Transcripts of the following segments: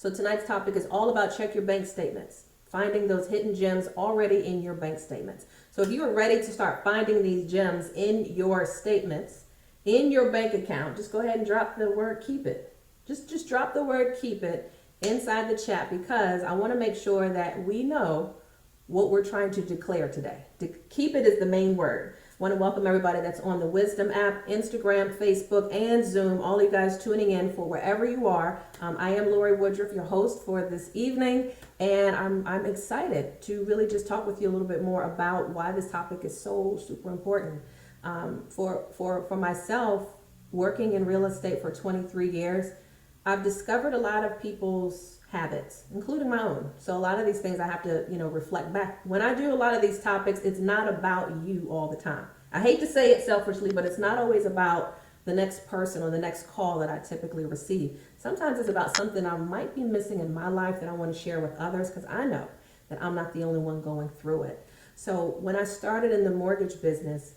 So tonight's topic is all about check your bank statements, finding those hidden gems already in your bank statements. So if you are ready to start finding these gems in your statements, in your bank account, just go ahead and drop the word keep it. Just drop the word keep it inside the chat, because I want to make sure that we know what we're trying to declare today. To keep it is the main word. I want to welcome everybody that's on the Wisdom app, Instagram, Facebook, and Zoom. All you guys tuning in for wherever you are. I am Lorie Woodruff, your host for this evening, and I'm excited to really just talk with you a little bit more about why this topic is so super important. For myself, working in real estate for 23 years, I've discovered a lot of people's habits, including my own. So a lot of these things I have to, reflect back. When I do a lot of these topics, it's not about you all the time. I hate to say it selfishly, but it's not always about the next person or the next call that I typically receive. Sometimes it's about something I might be missing in my life that I want to share with others, because I know that I'm not the only one going through it. So when I started in the mortgage business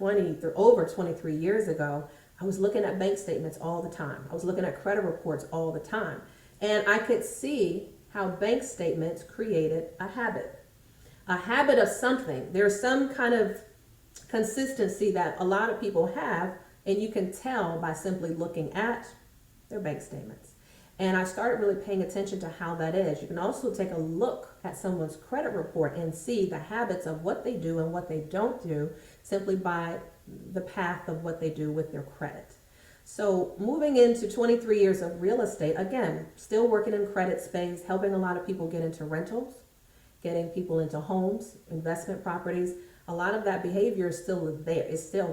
over 23 years ago, I was looking at bank statements all the time. I was looking at credit reports all the time. And I could see how bank statements created a habit of something. There's some kind of consistency that a lot of people have, and you can tell by simply looking at their bank statements. And I started really paying attention to how that is. You can also take a look at someone's credit report and see the habits of what they do and what they don't do simply by the path of what they do with their credit. So moving into 23 years of real estate, again, still working in credit space, helping a lot of people get into rentals, getting people into homes, investment properties. A lot of that behavior is still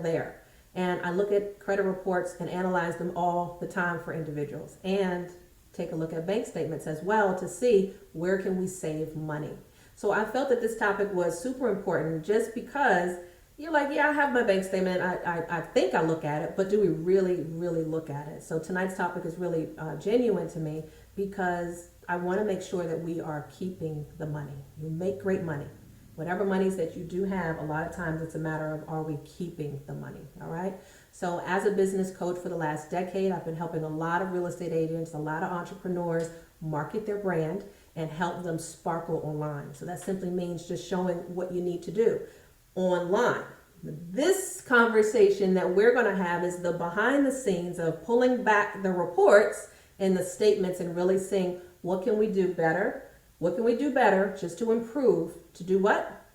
there. And I look at credit reports and analyze them all the time for individuals, and take a look at bank statements as well to see where can we save money. So I felt that this topic was super important, just because you're like, yeah, I have my bank statement. I think I look at it, but do we really, really look at it? So tonight's topic is really genuine to me, because I want to make sure that we are keeping the money. You make great money. Whatever monies that you do have, a lot of times it's a matter of, are we keeping the money? All right. So as a business coach for the last decade, I've been helping a lot of real estate agents, a lot of entrepreneurs market their brand and help them sparkle online. So that simply means just showing what you need to do online. This conversation that we're going to have is the behind the scenes of pulling back the reports and the statements and really seeing what can we do better? What can we do better just to improve? To do what?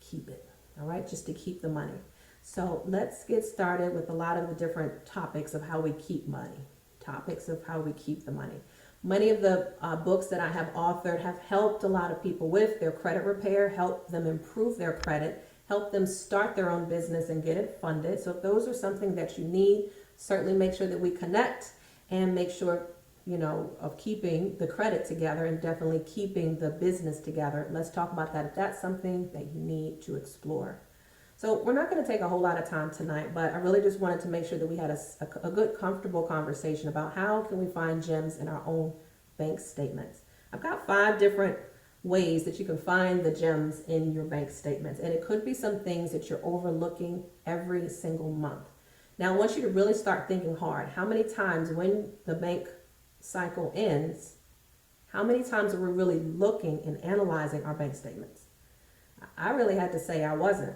Keep it. All right, just to keep the money. So let's get started with a lot of the different topics of how we keep money. Topics of how we keep the money. Many of the books that I have authored have helped a lot of people with their credit repair, helped them improve their credit, help them start their own business and get it funded. So if those are something that you need, certainly make sure that we connect and make sure, of keeping the credit together and definitely keeping the business together. Let's talk about that if that's something that you need to explore. So we're not going to take a whole lot of time tonight, but I really just wanted to make sure that we had a good, comfortable conversation about how can we find gems in our own bank statements. I've got 5 different ways that you can find the gems in your bank statements. And it could be some things that you're overlooking every single month. Now, I want you to really start thinking hard. How many times when the bank cycle ends, how many times are we really looking and analyzing our bank statements? I really had to say I wasn't.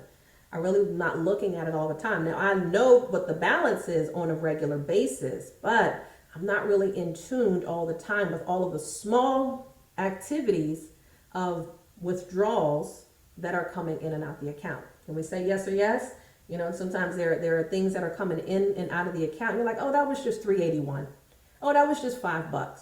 I really not looking at it all the time. Now, I know what the balance is on a regular basis, but I'm not really in tune all the time with all of the small activities of withdrawals that are coming in and out the account. Can we say yes or yes? Sometimes there are things that are coming in and out of the account. You're like, oh, that was just $381. Oh, that was just $5.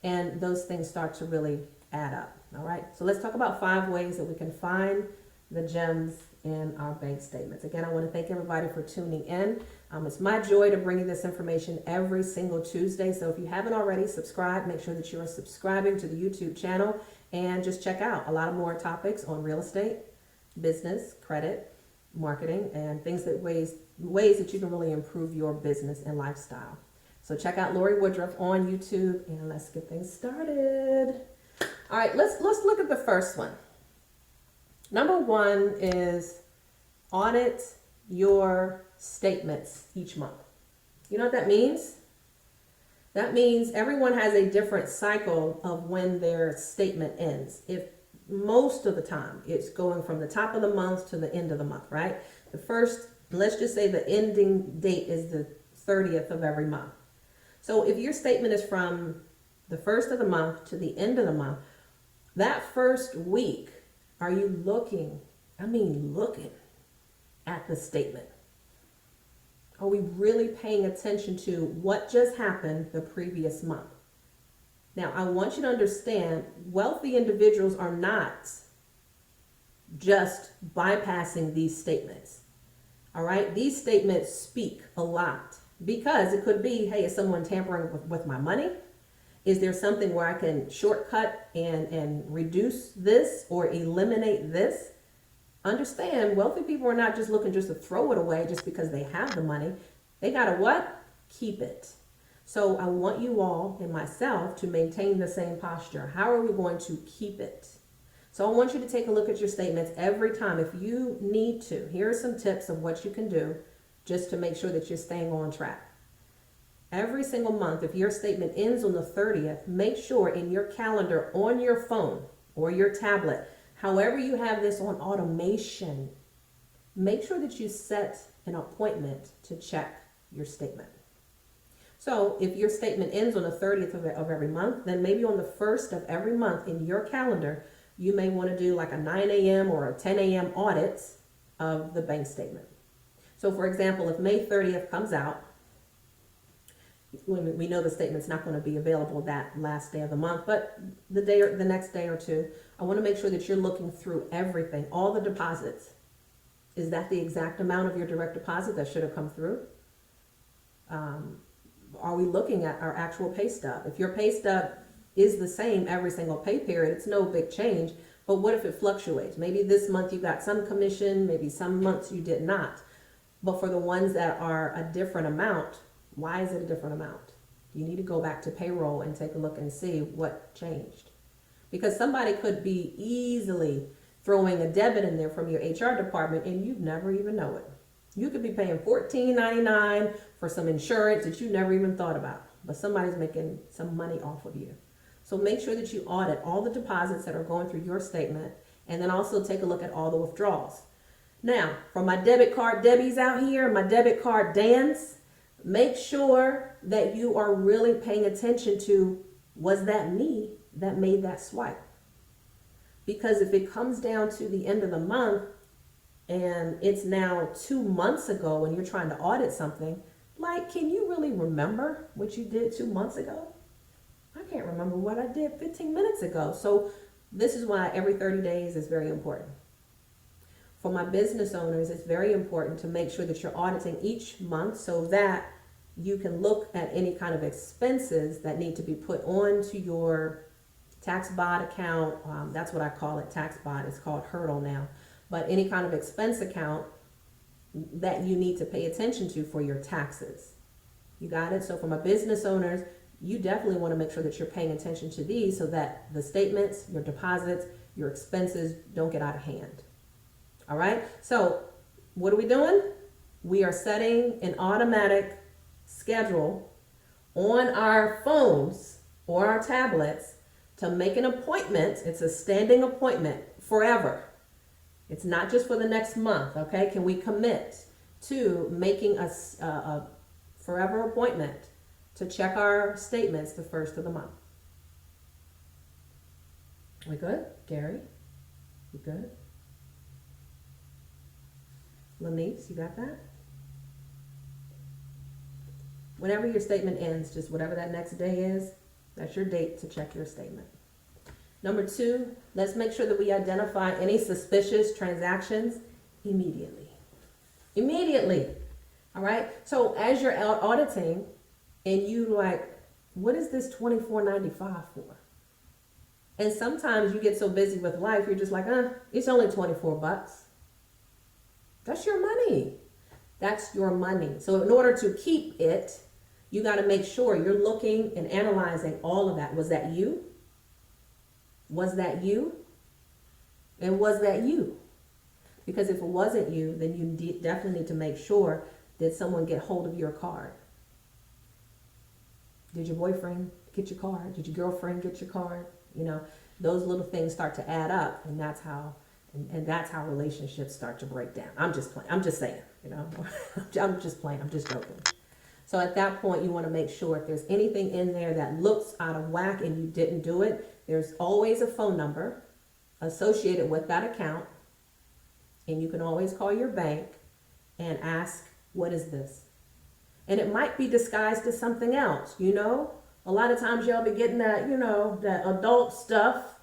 And those things start to really add up. All right. So let's talk about 5 ways that we can find the gems in our bank statements. Again, I want to thank everybody for tuning in. It's my joy to bring you this information every single Tuesday. So if you haven't already subscribed, make sure that you are subscribing to the YouTube channel and just check out a lot of more topics on real estate, business, credit, marketing, and ways that you can really improve your business and lifestyle. So check out Lorie Woodruff on YouTube, and let's get things started. All right, let's look at the first one. Number 1 is audit your statements each month. You know what that means? That means everyone has a different cycle of when their statement ends. If most of the time it's going from the top of the month to the end of the month, right? The first, let's just say the ending date is the 30th of every month. So if your statement is from the first of the month to the end of the month, that first week, are you looking at the statement? Are we really paying attention to what just happened the previous month? Now, I want you to understand, wealthy individuals are not just bypassing these statements. All right? These statements speak a lot because it could be, hey, is someone tampering with my money? Is there something where I can shortcut and reduce this or eliminate this? Understand, wealthy people are not just looking just to throw it away just because they have the money. They gotta what? Keep it. So I want you all and myself to maintain the same posture. How are we going to keep it? So I want you to take a look at your statements every time. If you need to, here are some tips of what you can do just to make sure that you're staying on track. Every single month, if your statement ends on the 30th, make sure in your calendar on your phone or your tablet, however you have this on automation, make sure that you set an appointment to check your statement. So if your statement ends on the 30th of every month, then maybe on the 1st of every month in your calendar, you may want to do like a 9 a.m. or a 10 a.m. audit of the bank statement. So for example, if May 30th comes out, we know the statement's not going to be available that last day of the month, but the day or the next day or two, I want to make sure that you're looking through everything, all the deposits. Is that the exact amount of your direct deposit that should have come through? Are we looking at our actual pay stub? If your pay stub is the same every single pay period, it's no big change. But what if it fluctuates? Maybe this month you got some commission, maybe some months you did not. But for the ones that are a different amount, why is it a different amount? You need to go back to payroll and take a look and see what changed. Because somebody could be easily throwing a debit in there from your HR department and you'd never even know it. You could be paying $14.99 for some insurance that you never even thought about, but somebody's making some money off of you. So make sure that you audit all the deposits that are going through your statement, and then also take a look at all the withdrawals. Now, for my debit card Debbies out here, my debit card Dans, make sure that you are really paying attention to, was that me that made that swipe? Because if it comes down to the end of the month and it's now 2 months ago and you're trying to audit something, like, can you really remember what you did 2 months ago? I can't remember what I did 15 minutes ago. So this is why every 30 days is very important. For my business owners, it's very important to make sure that you're auditing each month so that you can look at any kind of expenses that need to be put onto your TaxBot account. That's what I call it, TaxBot. It's called Hurdle now. But any kind of expense account that you need to pay attention to for your taxes. You got it? So for my business owners, you definitely want to make sure that you're paying attention to these so that the statements, your deposits, your expenses don't get out of hand. All right? So what are we doing? We are setting an automatic schedule on our phones or our tablets to make an appointment. It's a standing appointment forever. It's not just for the next month, okay? Can we commit to making a forever appointment to check our statements the first of the month? We good? Gary? You good? Lanice, you got that? Whenever your statement ends, just whatever that next day is, that's your date to check your statement. Number 2, let's make sure that we identify any suspicious transactions immediately. Immediately. All right? So as you're out auditing and you like, what is this $24.95 for? And sometimes you get so busy with life, you're just like, it's only $24. That's your money. That's your money. So in order to keep it, you got to make sure you're looking and analyzing all of that. Was that you? Was that you? And was that you? Because if it wasn't you, then you definitely need to make sure, did someone get hold of your card? Did your boyfriend get your card? Did your girlfriend get your card? You know, those little things start to add up, and that's how relationships start to break down. I'm just playing. I'm just saying, you know. I'm just playing. I'm just joking. So at that point, you want to make sure if there's anything in there that looks out of whack and you didn't do it, there's always a phone number associated with that account, and you can always call your bank and ask, what is this? And it might be disguised as something else, you know? A lot of times y'all be getting that, you know, that adult stuff,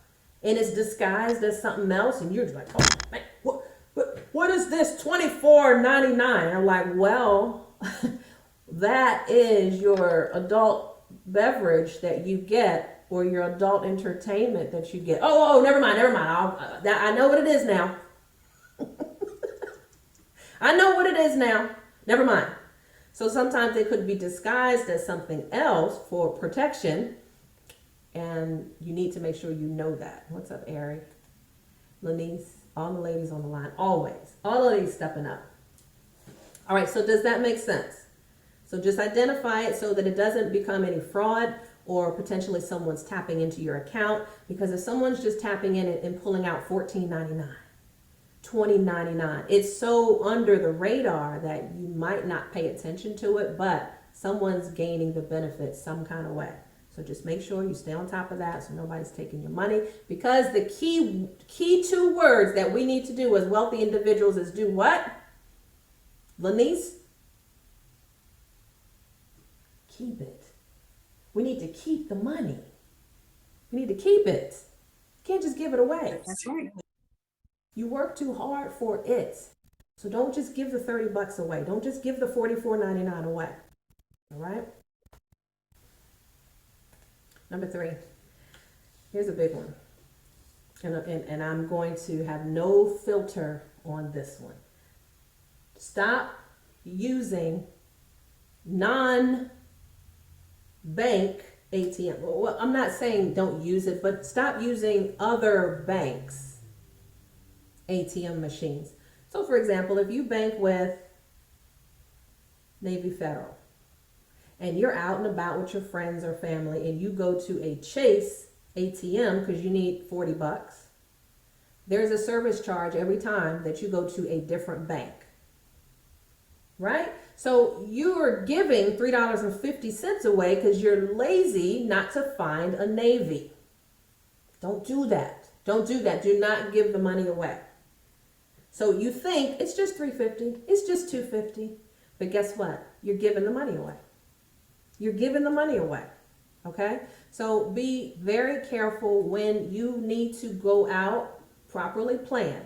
and it's disguised as something else, and you're just like, oh, man, what is this, $24.99? I'm like, well, that is your adult beverage that you get, or your adult entertainment that you get. Oh, never mind. I know what it is now. I know what it is now. Never mind. So sometimes it could be disguised as something else for protection, and you need to make sure you know that. What's up, Ari? Lanice, all the ladies on the line, always. All the ladies stepping up. All right, so does that make sense? So just identify it so that it doesn't become any fraud or potentially someone's tapping into your account, because if someone's just tapping in and pulling out $14.99, $20.99, it's so under the radar that you might not pay attention to it, but someone's gaining the benefit some kind of way. So just make sure you stay on top of that so nobody's taking your money, because the key two words that we need to do as wealthy individuals is do what? Lanice? Keep it. We need to keep the money. We need to keep it. You can't just give it away. That's right. You work too hard for it. So don't just give the $30 away. Don't just give the $44.99 away. All right? Number 3. Here's a big one. And I'm going to have no filter on this one. Stop using non-bank ATM. Well, I'm not saying don't use it, but stop using other banks' ATM machines. So for example, if you bank with Navy Federal and you're out and about with your friends or family and you go to a Chase ATM because you need $40, there's a service charge every time that you go to a different bank, right? So you are giving $3.50 away because you're lazy not to find a Navy. Don't do that. Don't do that. Do not give the money away. So you think it's just $3.50, it's just $2.50, but guess what? You're giving the money away. You're giving the money away. Okay? So be very careful when you need to go out, properly plan.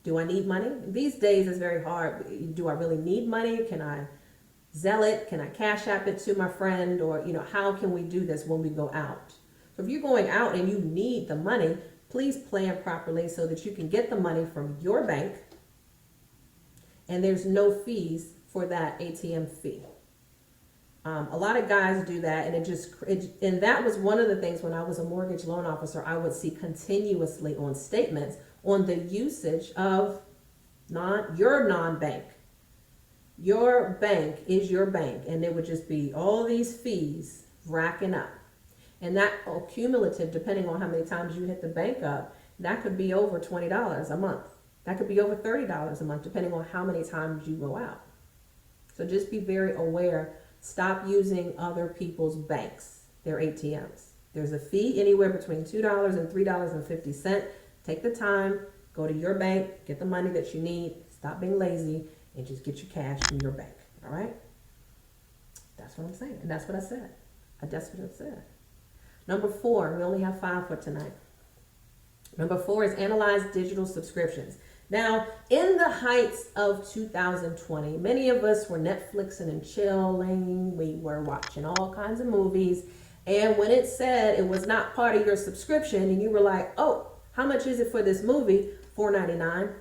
Do I need money? These days it's very hard. Do I really need money? Can I Zelle it? Can I Cash App it to my friend? Or, how can we do this when we go out? So if you're going out and you need the money, please plan properly so that you can get the money from your bank and there's no fees for that ATM fee. A lot of guys do that, and and that was one of the things when I was a mortgage loan officer, I would see continuously on statements on the usage of your non-bank. Your bank is your bank, and there would just be all these fees racking up. And that cumulative, depending on how many times you hit the bank up, that could be over $20 a month. That could be over $30 a month, depending on how many times you go out. So just be very aware. Stop using other people's banks, their ATMs. There's a fee anywhere between $2 and $3.50. Take the time, go to your bank, get the money that you need, stop being lazy, and just get your cash from your bank. All right? That's what I'm saying. And that's what I said. That's what I said. Number 4, we only have 5 for tonight. Number 4 is analyze digital subscriptions. Now, in the heights of 2020, many of us were Netflixing and chilling. We were watching all kinds of movies. And when it said it was not part of your subscription and you were like, oh, how much is it for this movie? $4.99,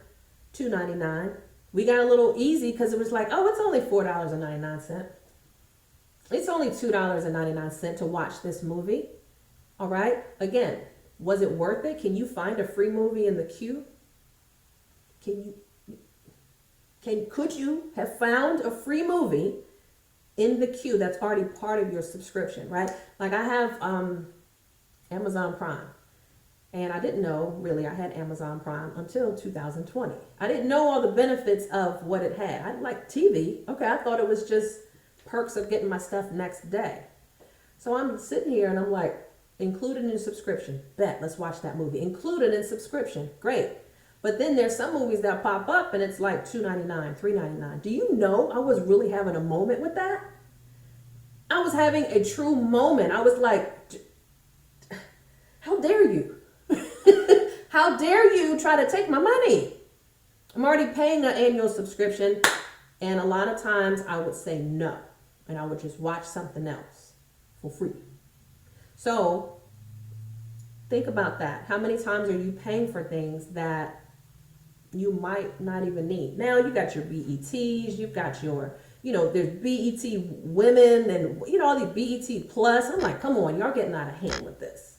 $2.99. We got a little easy because it was like, oh, it's only $4.99. It's only $2.99 to watch this movie. All right. Again, was it worth it? Can you find a free movie in the queue? Could you have found a free movie in the queue that's already part of your subscription, right? Like I have Amazon Prime. And I didn't know really I had Amazon Prime until 2020. I didn't know all the benefits of what it had. I like TV. Okay, I thought it was just perks of getting my stuff next day. So I'm sitting here and I'm like, included in subscription. Bet, let's watch that movie. Included in subscription. Great. But then there's some movies that pop up and it's like $2.99, $3.99. Do you know I was really having a moment with that? I was having a true moment. I was like, how dare you? How dare you try to take my money? I'm already paying an annual subscription, and a lot of times I would say no, and I would just watch something else for free. So think about that. How many times are you paying for things that you might not even need? Now you got your BETs, you've got your, there's BET women and, all these BET plus. I'm like, come on, y'all getting out of hand with this.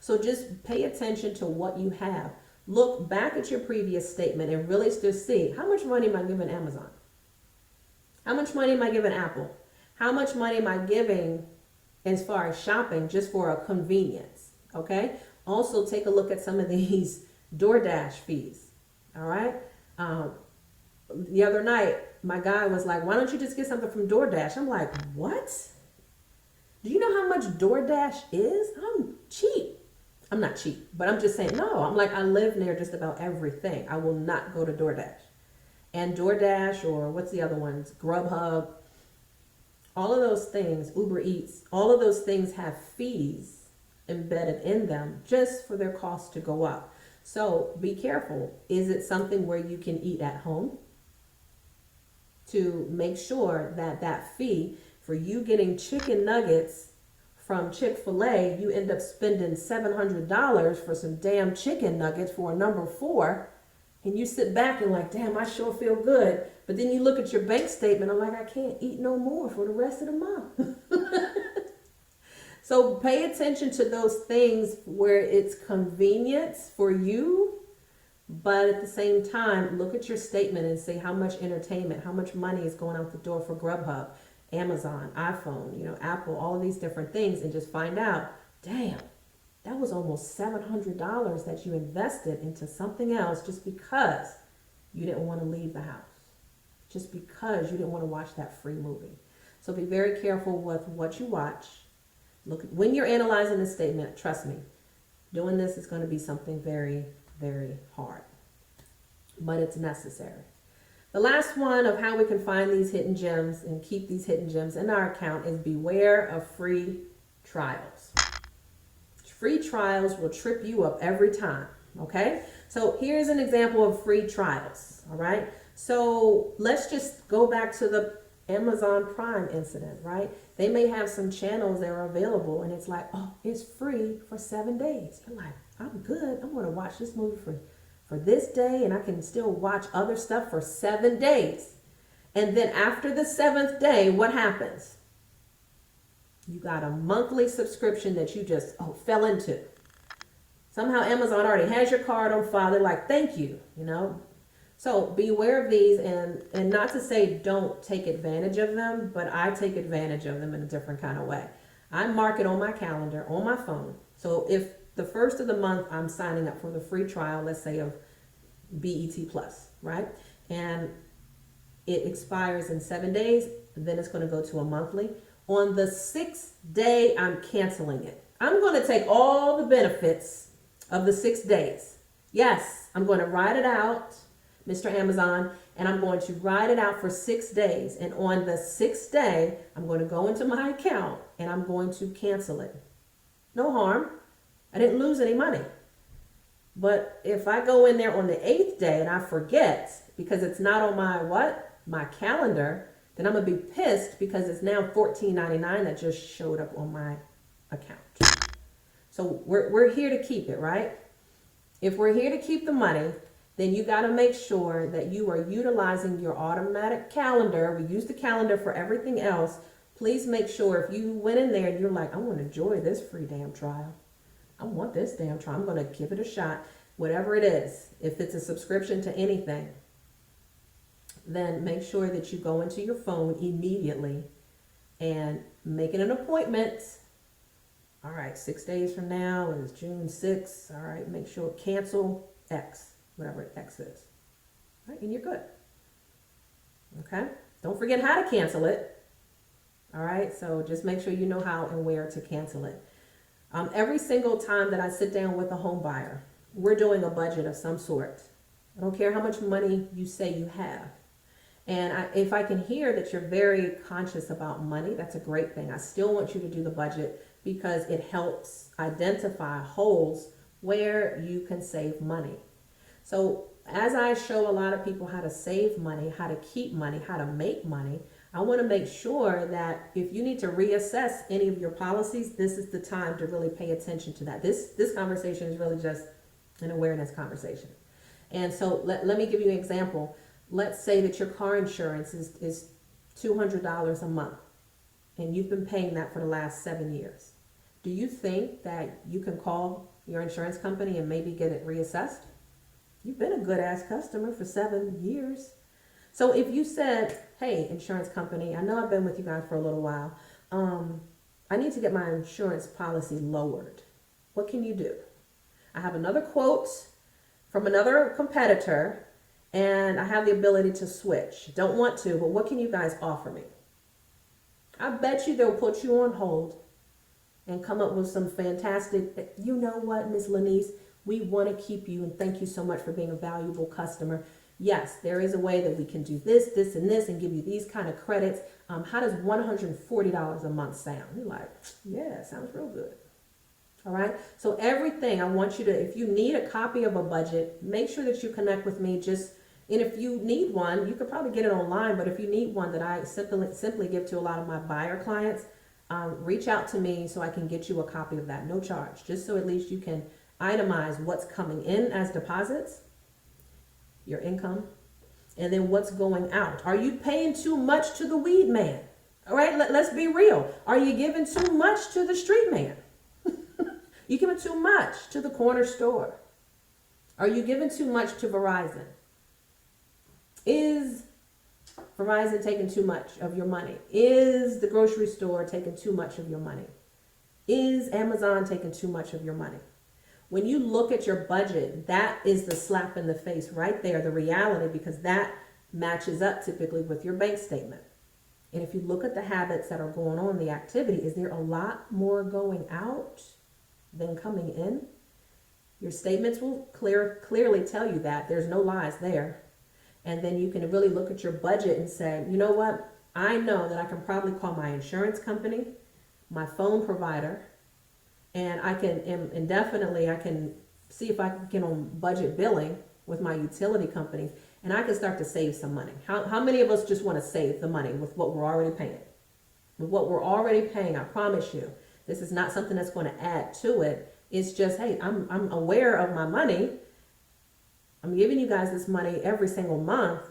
So just pay attention to what you have. Look back at your previous statement and really just see, how much money am I giving Amazon? How much money am I giving Apple? How much money am I giving as far as shopping just for a convenience? Okay. Also take a look at some of these DoorDash fees. All right. The other night, my guy was like, why don't you just get something from DoorDash? I'm like, what? Do you know how much DoorDash is? I'm cheap. I'm not cheap, but I'm just saying, no, I'm like, I live near just about everything. I will not go to DoorDash. And DoorDash, or what's the other ones? Grubhub, all of those things, Uber Eats, all of those things have fees embedded in them just for their cost to go up. So be careful. Is it something where you can eat at home? To make sure that that fee for you getting chicken nuggets from Chick-fil-A, you end up spending $700 for some damn chicken nuggets for a number 4, and you sit back and like, damn, I sure feel good. But then you look at your bank statement, I'm like, I can't eat no more for the rest of the month. So pay attention to those things where it's convenience for you, but at the same time, look at your statement and say how much entertainment, how much money is going out the door for Grubhub, Amazon, iPhone, Apple, all of these different things, and just find out, damn, that was almost $700 that you invested into something else just because you didn't want to leave the house, just because you didn't want to watch that free movie. So be very careful with what you watch. Look, when you're analyzing this statement, trust me, doing this is going to be something very, very hard, but it's necessary. The last one of how we can find these hidden gems and keep these hidden gems in our account is beware of free trials. Free trials will trip you up every time, okay? So here's an example of free trials, all right? So let's just go back to the Amazon Prime incident, right? They may have some channels that are available and it's like, oh, it's free for 7 days. You're like, I'm good. I'm going to watch this movie for this day, and I can still watch other stuff for 7 days. And then after the 7th day, what happens? You got a monthly subscription that you just fell into. Somehow Amazon already has your card on file. They're like, thank you, So beware of these, and not to say don't take advantage of them, but I take advantage of them in a different kind of way. I mark it on my calendar, on my phone. So if the first of the month I'm signing up for the free trial, let's say of BET Plus, right? And it expires in 7 days, then it's going to go to a monthly. On the 6th day, I'm canceling it. I'm going to take all the benefits of the 6 days. Yes, I'm going to ride it out, Mr. Amazon, and I'm going to ride it out for 6 days. And on the 6th day, I'm going to go into my account and I'm going to cancel it. No harm. I didn't lose any money. But if I go in there on the 8th day and I forget because it's not on my calendar, then I'm going to be pissed because it's now $14.99 that just showed up on my account. So we're here to keep it, right? If we're here to keep the money, then you got to make sure that you are utilizing your automatic calendar. We use the calendar for everything else. Please make sure if you went in there and you're like, I want to enjoy this free damn trial. I want this damn trial. I'm going to give it a shot. Whatever it is, if it's a subscription to anything, then make sure that you go into your phone immediately and making an appointment. All right, 6 days from now is June 6th. All right, make sure cancel X, whatever X is. All right, and you're good. Okay? Don't forget how to cancel it. All right, so just make sure you know how and where to cancel it. Every single time that I sit down with a home buyer, we're doing a budget of some sort. I don't care how much money you say you have. And if I can hear that you're very conscious about money, that's a great thing. I still want you to do the budget because it helps identify holes where you can save money. So as I show a lot of people how to save money, how to keep money, how to make money, I want to make sure that if you need to reassess any of your policies, this is the time to really pay attention to that. This conversation is really just an awareness conversation. And so let me give you an example. Let's say that your car insurance is $200 a month and you've been paying that for the last 7 years. Do you think that you can call your insurance company and maybe get it reassessed? You've been a good ass customer for 7 years. So if you said, hey, insurance company, I know I've been with you guys for a little while. I need to get my insurance policy lowered. What can you do? I have another quote from another competitor and I have the ability to switch. Don't want to, but what can you guys offer me? I bet you they'll put you on hold and come up with some fantastic, you know what, Miss Lanice, we want to keep you and thank you so much for being a valuable customer. Yes, there is a way that we can do this, this, and this and give you these kind of credits. How does $140 a month sound? You're like, yeah, sounds real good. All right. So everything I want you to, if you need a copy of a budget, make sure that you connect with me. And if you need one, you could probably get it online. But if you need one that I simply give to a lot of my buyer clients, reach out to me so I can get you a copy of that. No charge. Just so at least you can itemize what's coming in as deposits, your income, and then what's going out. Are you paying too much to the weed man? All right. Let's be real. Are you giving too much to the street man? You giving too much to the corner store? Are you giving too much to Verizon? Is Verizon taking too much of your money? Is the grocery store taking too much of your money? Is Amazon taking too much of your money? When you look at your budget, that is the slap in the face right there, the reality, because that matches up typically with your bank statement. And if you look at the habits that are going on, the activity, is there a lot more going out than coming in? Your statements will clearly tell you that. There's no lies there. And then you can really look at your budget and say, you know what? I know that I can probably call my insurance company, my phone provider, and I can indefinitely, I can see if I can get on budget billing with my utility companies, and I can start to save some money. How many of us just want to save the money with what we're already paying? With what we're already paying, I promise you. This is not something that's going to add to it. It's just, hey, I'm aware of my money. I'm giving you guys this money every single month.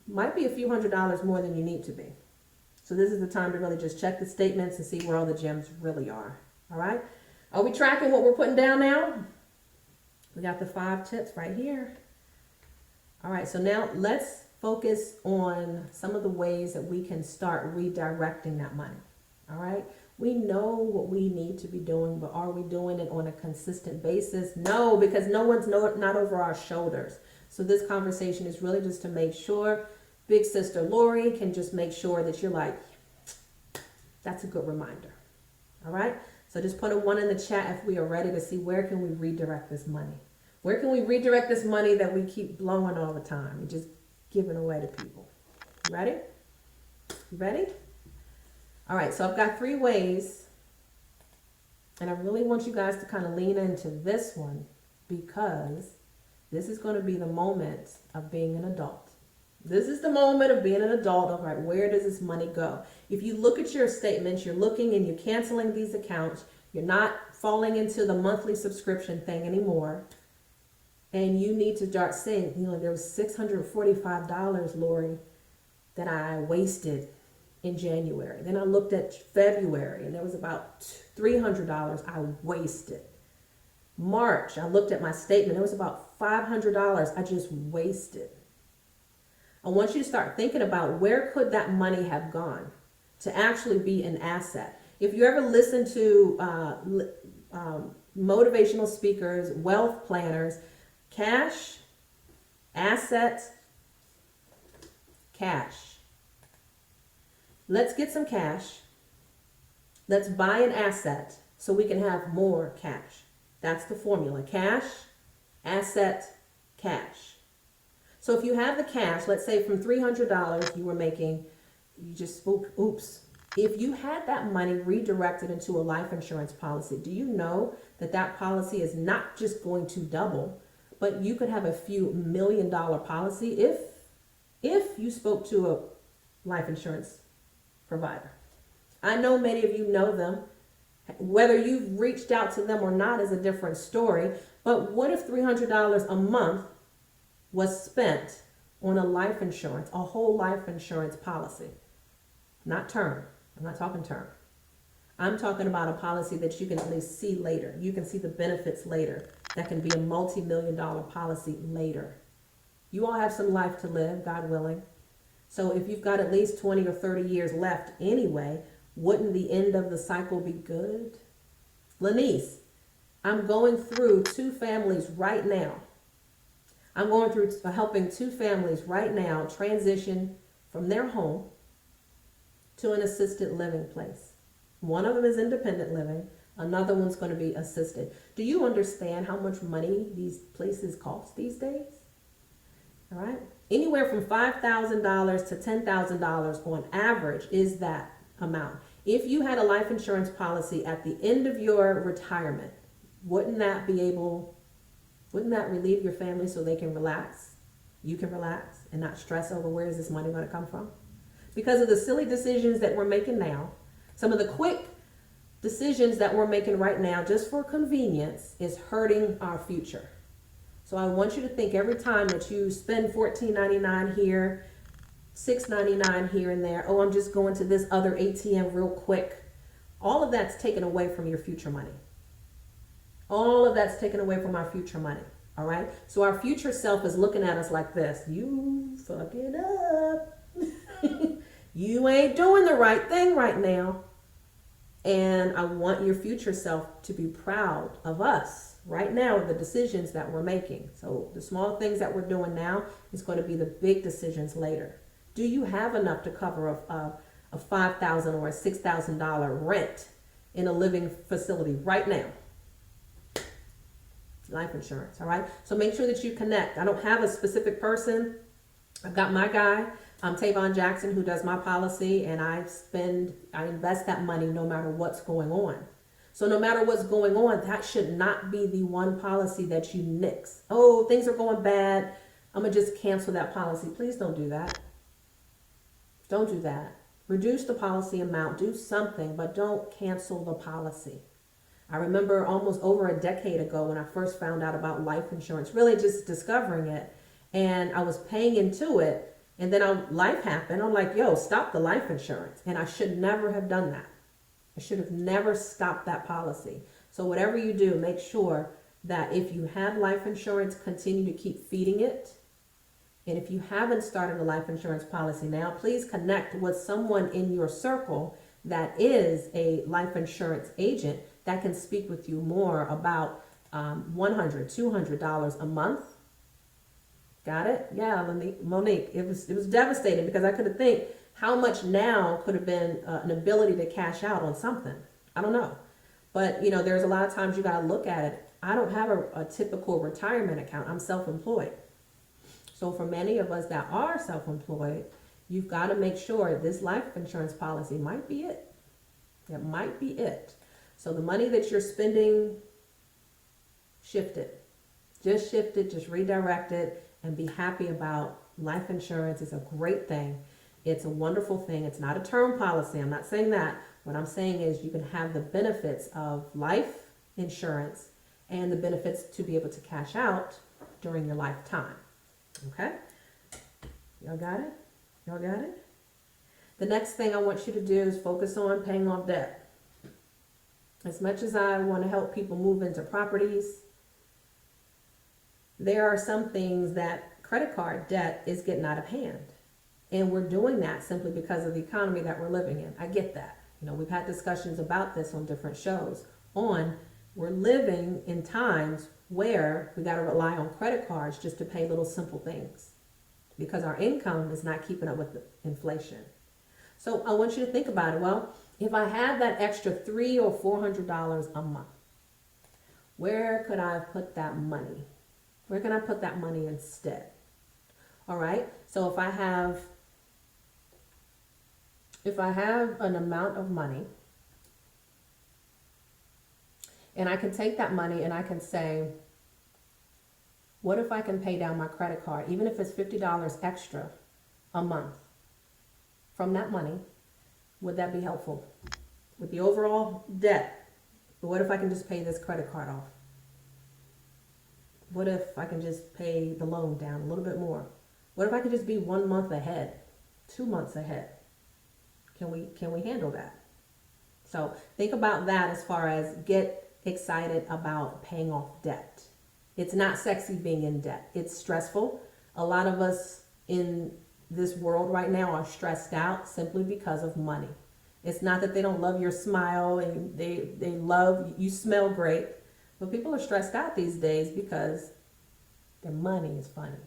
Might be a few $100s more than you need to be. So this is the time to really just check the statements and see where all the gems really are. All right. Are we tracking what we're putting down now? We got the 5 tips right here. All right. So now let's focus on some of the ways that we can start redirecting that money. All right. We know what we need to be doing, but are we doing it on a consistent basis? No, because no one's not over our shoulders. So this conversation is really just to make sure Big Sister Lorie can just make sure that you're like, that's a good reminder. All right. So just put a 1 in the chat if we are ready to see where can we redirect this money. Where can we redirect this money that we keep blowing all the time and just giving away to people? You ready? You ready? All right, so I've got 3 ways, and I really want you guys to kind of lean into this one because this is going to be the moment of being an adult. This is the moment of being an adult. All right, where does this money go? If you look at your statements, you're looking and you're canceling these accounts. You're not falling into the monthly subscription thing anymore. And you need to start saying, you know, there was $645, Lorie, that I wasted in January. Then I looked at February and there was about $300 I wasted. March, I looked at my statement. It was about $500 I just wasted. I want you to start thinking about where could that money have gone? to actually be an asset. If you ever listen to motivational speakers, wealth planners, cash, asset, cash. Let's get some cash. Let's buy an asset so we can have more cash. That's the formula. Cash, asset, cash. So if you have the cash, let's say from $300 you were making, you just spoke, oops. If you had that money redirected into a life insurance policy, do you know that that policy is not just going to double, but you could have a few $1 million policy if you spoke to a life insurance provider. I know many of you know them. Whether you've reached out to them or not is a different story. But what if $300 a month was spent on a life insurance, a whole life insurance policy? Not term. I'm not talking term. I'm talking about a policy that you can at least see later. You can see the benefits later. That can be a multi-million-dollar policy later. You all have some life to live, God willing. So if you've got at least 20 or 30 years left anyway, wouldn't the end of the cycle be good? Lanice, I'm going through two families right now. I'm going through helping two families right now transition from their home to an assisted living place. One of them is independent living. Another one's going to be assisted. Do you understand how much money these places cost these days? All right. Anywhere from $5,000 to $10,000 on average is that amount. If you had a life insurance policy at the end of your retirement, wouldn't that relieve your family so they can relax? You can relax and not stress over where is this money going to come from? Because of the silly decisions that we're making now, some of the quick decisions that we're making right now just for convenience is hurting our future. So I want you to think every time that you spend $14.99 here, $6.99 here and there, oh, I'm just going to this other ATM real quick. All of that's taken away from your future money. All of that's taken away from our future money. All right. So our future self is looking at us like this. You fuck it up. You ain't doing the right thing right now. And I want your future self to be proud of us right now, the decisions that we're making. So the small things that we're doing now is going to be the big decisions later. Do you have enough to cover a $5,000 or a $6,000 rent in a living facility right now? Life insurance, all right? So make sure that you connect. I don't have a specific person. I've got my guy, Tavon Jackson, who does my policy, and I invest that money no matter what's going on. So no matter what's going on, that should not be the one policy that you nix. Oh, things are going bad. I'm going to just cancel that policy. Please don't do that. Don't do that. Reduce the policy amount. Do something, but don't cancel the policy. I remember almost over a decade ago when I first found out about life insurance, really just discovering it, and I was paying into it, and then life happened. I'm like, yo, stop the life insurance. And I should never have done that. I should have never stopped that policy. So whatever you do, make sure that if you have life insurance, continue to keep feeding it. And if you haven't started a life insurance policy now, please connect with someone in your circle that is a life insurance agent that can speak with you more about $100, $200 a month. Got it? Yeah, Monique, it was devastating because I couldn't think how much now could have been an ability to cash out on something. I don't know. But, there's a lot of times you got to look at it. I don't have a typical retirement account. I'm self-employed. So for many of us that are self-employed, you've got to make sure this life insurance policy might be it. It might be it. So the money that you're spending, shift it. Just shift it, just redirect it, and be happy about life insurance. It's a great thing. It's a wonderful thing. It's not a term policy. I'm not saying that. What I'm saying is you can have the benefits of life insurance and the benefits to be able to cash out during your lifetime. Okay? Y'all got it? Y'all got it? The next thing I want you to do is focus on paying off debt. As much as I want to help people move into properties, there are some things that credit card debt is getting out of hand. And we're doing that simply because of the economy that we're living in. I get that. We've had discussions about this on different shows. We're living in times where we got to rely on credit cards just to pay little simple things because our income is not keeping up with the inflation. So I want you to think about it. Well, if I have that extra $300 or $400 a month, where could I put that money? Where can I put that money instead? All right. So if I have an amount of money, and I can take that money and I can say, what if I can pay down my credit card, even if it's $50 extra a month from that money? Would that be helpful with the overall debt? But what if I can just pay this credit card off? What if I can just pay the loan down a little bit more? What if I could just be 1 month ahead, 2 months ahead? Can we handle that? So think about that as far as get excited about paying off debt. It's not sexy being in debt. It's stressful. A lot of us in this world right now are stressed out simply because of money. It's not that they don't love your smile and they love you smell great, but people are stressed out these days because their money is funny.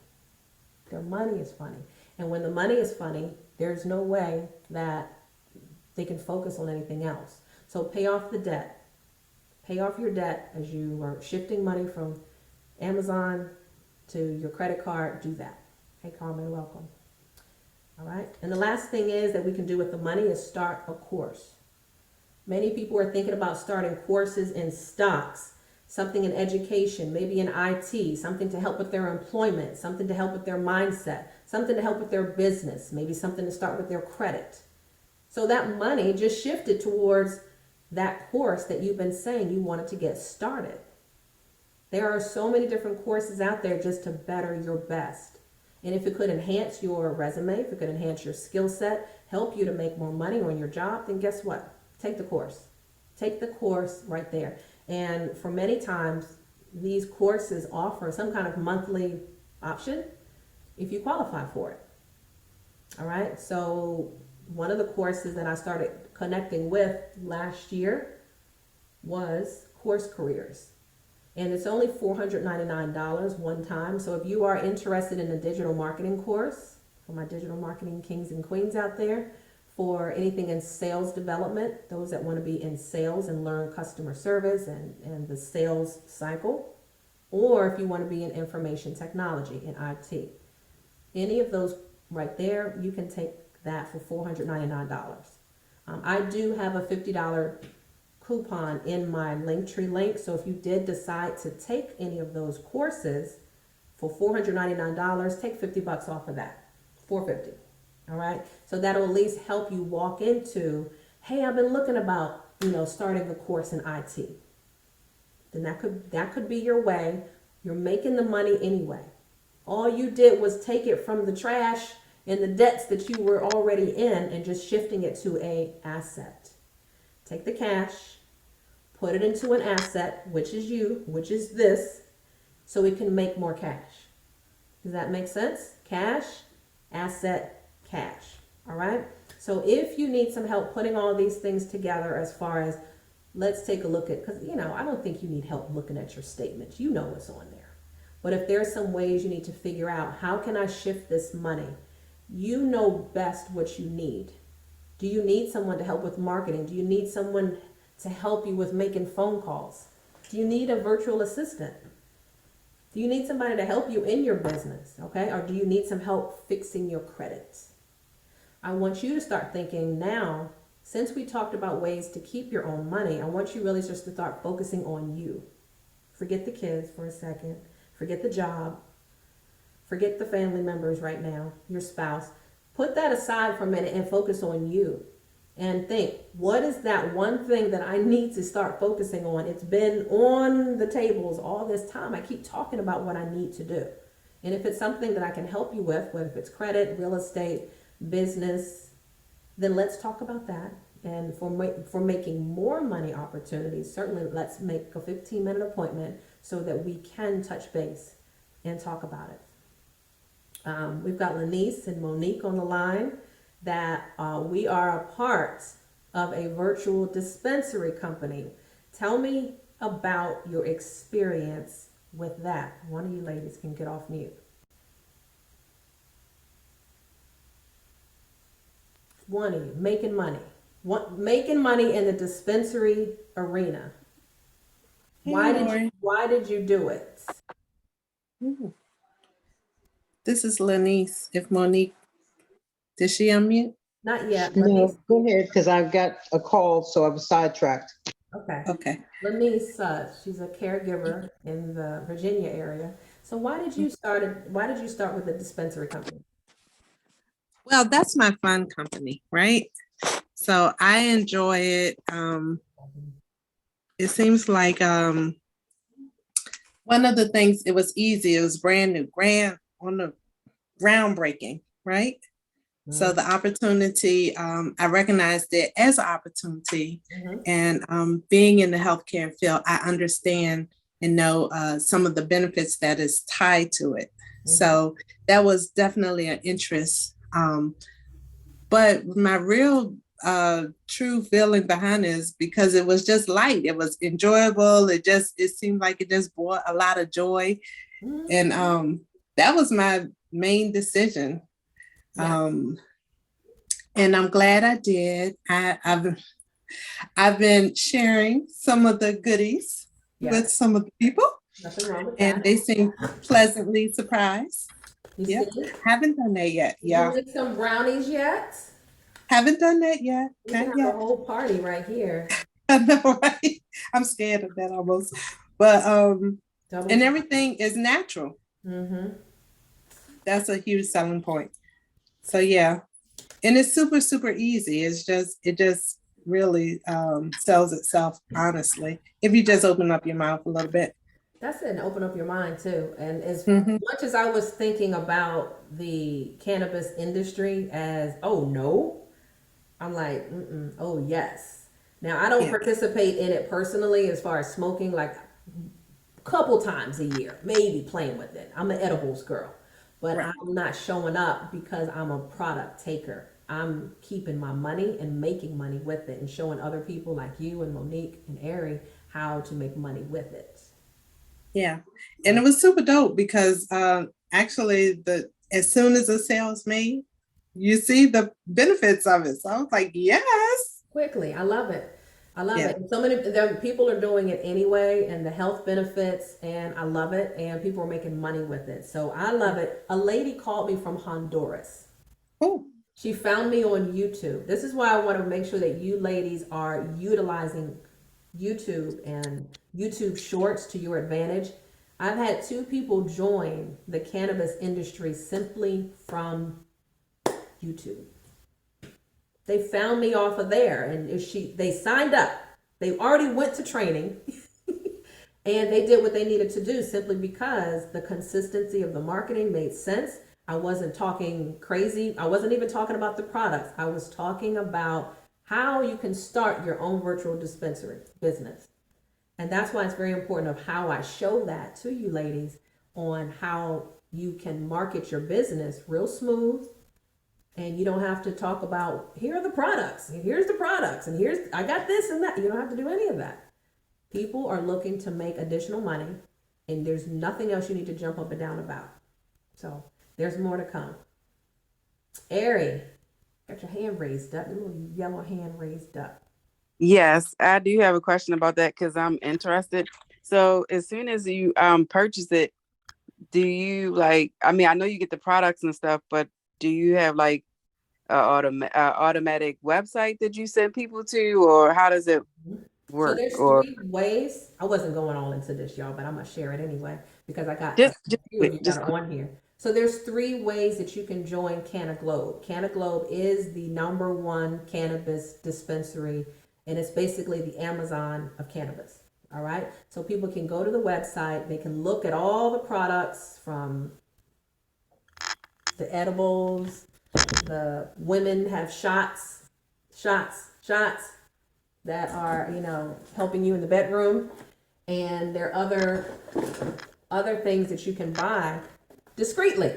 Their money is funny. And when the money is funny, there's no way that they can focus on anything else. So pay off the debt. Pay off your debt as you are shifting money from Amazon to your credit card. Do that. Hey, Carmen, welcome. All right. And the last thing is that we can do with the money is start a course. Many people are thinking about starting courses in stocks, something in education, maybe in IT, something to help with their employment, something to help with their mindset, something to help with their business, maybe something to start with their credit. So that money just shifted towards that course that you've been saying you wanted to get started. There are so many different courses out there just to better your best. And if it could enhance your resume, if it could enhance your skill set, help you to make more money on your job, then guess what? Take the course. Take the course right there. And for many times, these courses offer some kind of monthly option if you qualify for it. All right. So one of the courses that I started connecting with last year was Course Careers. And it's only $499 one time. So if you are interested in a digital marketing course, for my digital marketing kings and queens out there, for anything in sales development, those that want to be in sales and learn customer service and the sales cycle, or if you want to be in information technology in IT, any of those right there, you can take that for $499. I do have a $50 coupon in my Linktree link. So if you did decide to take any of those courses for $499, take $50 off of that, $450. All right. So that'll at least help you walk into, hey, I've been looking about, starting a course in IT. Then that could be your way. You're making the money anyway. All you did was take it from the trash and the debts that you were already in and just shifting it to a asset. Take the cash, put it into an asset, which is this, so we can make more cash. Does that make sense? Cash, asset, cash. All right. So if you need some help putting all these things together, as far as, let's take a look at, because, I don't think you need help looking at your statements. You know what's on there. But if there's some ways you need to figure out, how can I shift this money? You know best what you need. Do you need someone to help with marketing? Do you need someone to help you with making phone calls? Do you need a virtual assistant? Do you need somebody to help you in your business? Okay. Or do you need some help fixing your credit? I want you to start thinking now, since we talked about ways to keep your own money, I want you really just to start focusing on you. Forget the kids for a second. Forget the job. Forget the family members right now, your spouse. Put that aside for a minute and focus on you. And think, what is that one thing that I need to start focusing on? It's been on the tables all this time. I keep talking about what I need to do. And if it's something that I can help you with, whether it's credit, real estate, business, then let's talk about that. And for making more money opportunities, certainly let's make a 15-minute appointment so that we can touch base and talk about it. We've got Lanice and Monique on the line that we are a part of a virtual dispensary company. Tell me about your experience with that. One of you ladies can get off mute. One of you making money. Making money in the dispensary arena. Hey, Lorie. Why did you do it? Ooh, this is Lanice. If Monique, did she unmute? Not yet. Lanice. No, go ahead, because I've got a call, so I was sidetracked. Okay. Okay. Lanice, she's a caregiver in the Virginia area. So why did you start with the dispensary company? Well, that's my fun company, right? So I enjoy it. It seems like one of the things, it was easy. It was brand new, groundbreaking, right? So the opportunity, I recognized it as an opportunity, Mm-hmm. and being in the healthcare field, I understand and know some of the benefits that is tied to it. Mm-hmm. So that was definitely an interest. But my real true feeling behind it is because it was just light. It was enjoyable. It seemed like it just brought a lot of joy. Mm-hmm. And that was my main decision. Yeah. And I'm glad I did. I've been sharing some of the goodies Yeah. with some of the people, Nothing wrong with and that. they seem pleasantly surprised. You Yep. see? Haven't done that yet. Did you Yeah. make some brownies yet? Haven't done that yet. We can Not have a yet. whole party right here. I know, right? I'm scared of that almost. But Double. and everything is natural. Mm-hmm. That's a huge selling point. So yeah. And it's super, super easy. It just really sells itself, honestly, if you just open up your mouth a little bit. That's it, and open up your mind too. And as Mm-hmm. much as I was thinking about the cannabis industry as, oh no, I'm like, mm-mm, oh yes. Now I don't Yeah. participate in it personally as far as smoking, like a couple times a year, maybe playing with it. I'm an edibles girl, but Right. I'm not showing up because I'm a product taker. I'm keeping my money and making money with it and showing other people like you and Monique and Ari how to make money with it. Yeah. And it was super dope because actually as soon as the sale is made, you see the benefits of it. So I was like, yes. Quickly. I love it. I love Yeah. it. And so many people are doing it anyway, and the health benefits, and I love it. And people are making money with it. So I love it. A lady called me from Honduras. Oh, She found me on YouTube. This is why I want to make sure that you ladies are utilizing YouTube and YouTube shorts to your advantage. I've had two people join the cannabis industry simply from YouTube. They found me off of there, and they signed up. They already went to training, and they did what they needed to do simply because the consistency of the marketing made sense. I wasn't talking crazy. I wasn't even talking about the products. I was talking about how you can start your own virtual dispensary business. And that's why it's very important of how I show that to you ladies on how you can market your business real smooth. And you don't have to talk about, here are the products, and here's the products, and I got this and that. You don't have to do any of that. People are looking to make additional money, and there's nothing else you need to jump up and down about. So there's more to come. Ari, got your hand raised up, your little yellow hand raised up. Yes, I do have a question about that because I'm interested. So as soon as you purchase it, do you I know you get the products and stuff, but do you have like a automatic website that you send people to, or how does it So work? there's Or three ways. I wasn't going all into this, y'all, but I'm gonna share it anyway because I got a just few of you that just are on here. So there's three ways that you can join Canna Globe. Canna Globe is the #1 cannabis dispensary, and it's basically the Amazon of cannabis. All right. So people can go to the website. They can look at all the products from the edibles. The women have shots that are, helping you in the bedroom. And there are other things that you can buy discreetly.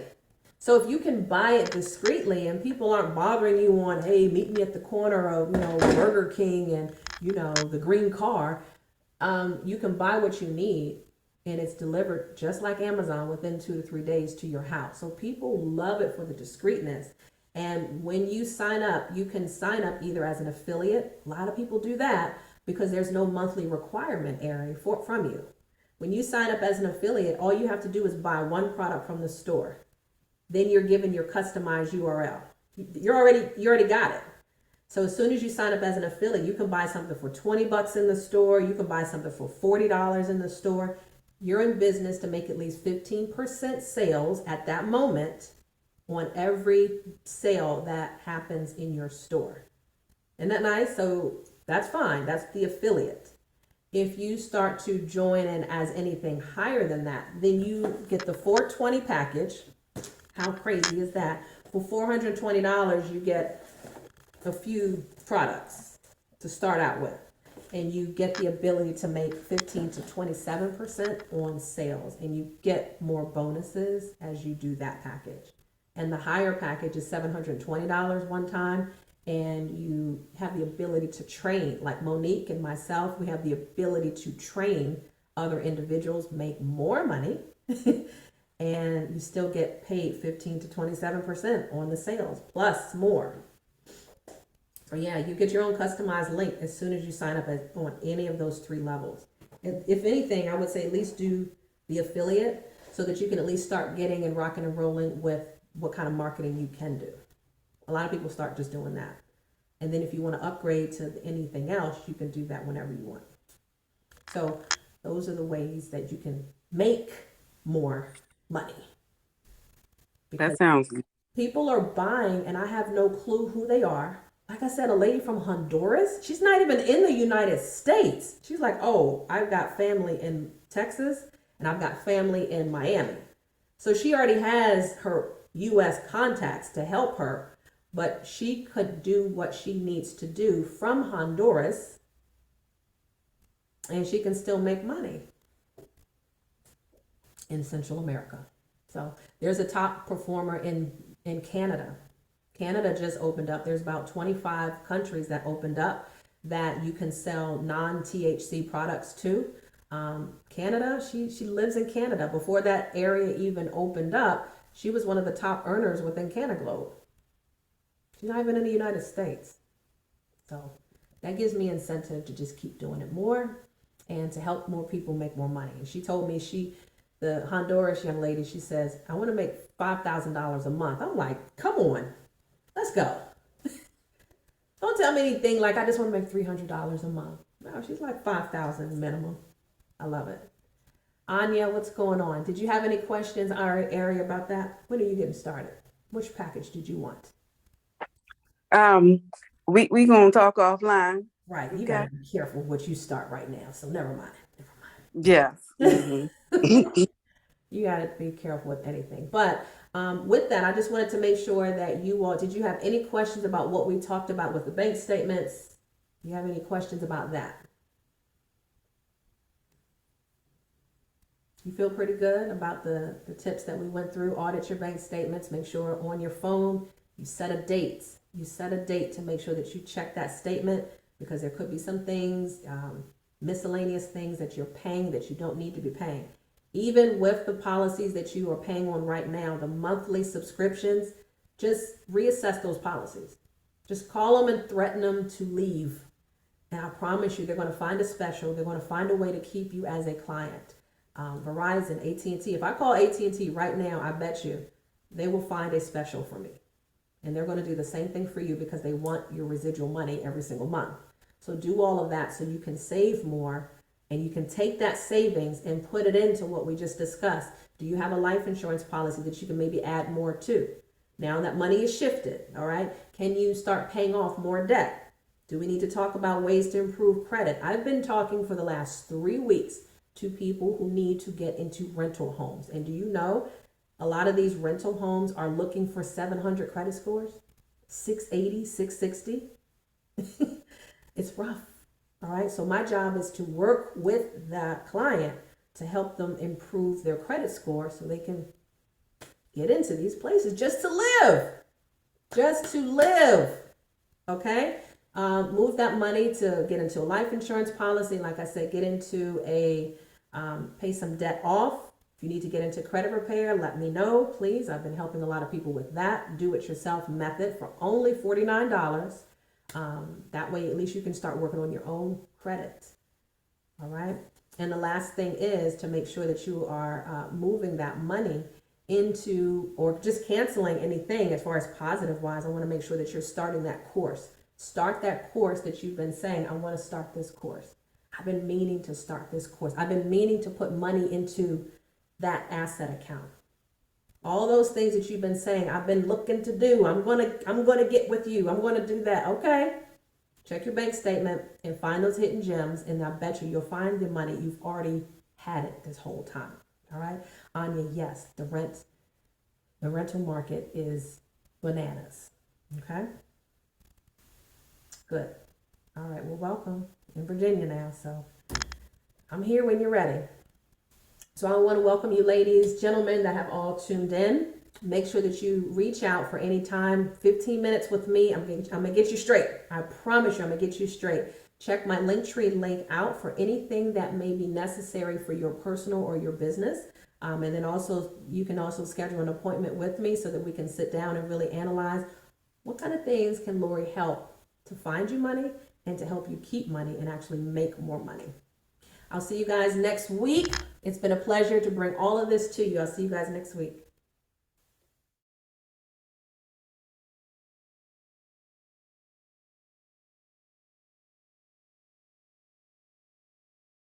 So if you can buy it discreetly and people aren't bothering you on, hey, meet me at the corner of, Burger King and, the green car, you can buy what you need and it's delivered just like Amazon within 2 to 3 days to your house. So people love it for the discreetness. And when you sign up, you can sign up either as an affiliate. A lot of people do that because there's no monthly requirement area from you. When you sign up as an affiliate, all you have to do is buy one product from the store. Then you're given your customized URL. You already got it. So as soon as you sign up as an affiliate, you can buy something for $20 in the store. You can buy something for $40 in the store. You're in business to make at least 15% sales at that moment on every sale that happens in your store. Isn't that nice? So that's fine. That's the affiliate. If you start to join in as anything higher than that, then you get the 420 package. How crazy is that? For $420, you get a few products to start out with. And you get the ability to make 15 to 27% on sales. And you get more bonuses as you do that package. And the higher package is $720 one time. And you have the ability to train, like Monique and myself, we have the ability to train other individuals, make more money. And you still get paid 15 to 27% on the sales, plus more. So yeah, you get your own customized link as soon as you sign up on any of those 3 levels. And if anything, I would say at least do the affiliate so that you can at least start getting and rocking and rolling with what kind of marketing you can do. A lot of people start just doing that. And then if you want to upgrade to anything else, you can do that whenever you want. So those are the ways that you can make more money. That sounds good. People are buying and I have no clue who they are. Like I said, a lady from Honduras, she's not even in the United States. She's like, oh, I've got family in Texas and I've got family in Miami. So she already has her US contacts to help her, but she could do what she needs to do from Honduras and she can still make money in Central America. So there's a top performer in Canada. Canada just opened up. There's about 25 countries that opened up that you can sell non-THC products to. Canada, she lives in Canada. Before that area even opened up, she was one of the top earners within CanaGlobe. She's not even in the United States. So that gives me incentive to just keep doing it more and to help more people make more money. And she told me the Honduras young lady, she says, I want to make $5,000 a month. I'm like, come on, let's go. Don't tell me anything like I just want to make $300 a month. No, she's like 5,000 minimum. I love it. Anya, what's going on? Did you have any questions, Ari, about that? When are you getting started? Which package did you want? We gonna talk offline. Right, you gotta be careful what you start right now. So never mind. Yes. Mm-hmm. You gotta be careful with anything. But with that, I just wanted to make sure that you all, did you have any questions about what we talked about with the bank statements? Do you have any questions about that? You feel pretty good about the tips that we went through? Audit your bank statements. Make sure on your phone you set a date. You set a date to make sure that you check that statement because there could be some things, miscellaneous things that you're paying that you don't need to be paying. Even with the policies that you are paying on right now, the monthly subscriptions, just reassess those policies. Just call them and threaten them to leave. And I promise you, they're going to find a special. They're going to find a way to keep you as a client. Verizon, AT&T. If I call AT&T right now, I bet you they will find a special for me. And they're going to do the same thing for you because they want your residual money every single month. So do all of that so you can save more and you can take that savings and put it into what we just discussed. Do you have a life insurance policy that you can maybe add more to? Now that money is shifted, all right? Can you start paying off more debt? Do we need to talk about ways to improve credit? I've been talking for the last 3 weeks to people who need to get into rental homes. And do you know, a lot of these rental homes are looking for 700 credit scores, 680, 660. It's rough. All right. So my job is to work with the client to help them improve their credit score so they can get into these places just to live. Just to live. Okay? Move that money to get into a life insurance policy. Like I said, get into pay some debt off. If you need to get into credit repair, let me know, please. I've been helping a lot of people with that do-it-yourself method for only $49. That way, at least you can start working on your own credit. All right. And the last thing is to make sure that you are moving that money into, or just canceling anything as far as positive wise. I want to make sure that you're starting that course. Start that course that you've been saying, I want to start this course. I've been meaning to start this course. I've been meaning to put money into that asset account. All those things that you've been saying, I've been looking to do. I'm gonna get with you. I'm gonna do that. Okay. Check your bank statement and find those hidden gems, and I bet you'll find the money. You've already had it this whole time. All right, Anya. Yes, the rental market is bananas. Okay. Good. All right. Well, welcome in Virginia now. So I'm here when you're ready. So I want to welcome you, ladies, gentlemen that have all tuned in. Make sure that you reach out for any time, 15 minutes with me. I'm going to get you straight. I promise you, I'm going to get you straight. Check my Linktree link out for anything that may be necessary for your personal or your business. And then also, you can also schedule an appointment with me so that we can sit down and really analyze what kind of things can Lorie help to find you money and to help you keep money and actually make more money. I'll see you guys next week. It's been a pleasure to bring all of this to you. I'll see you guys next week.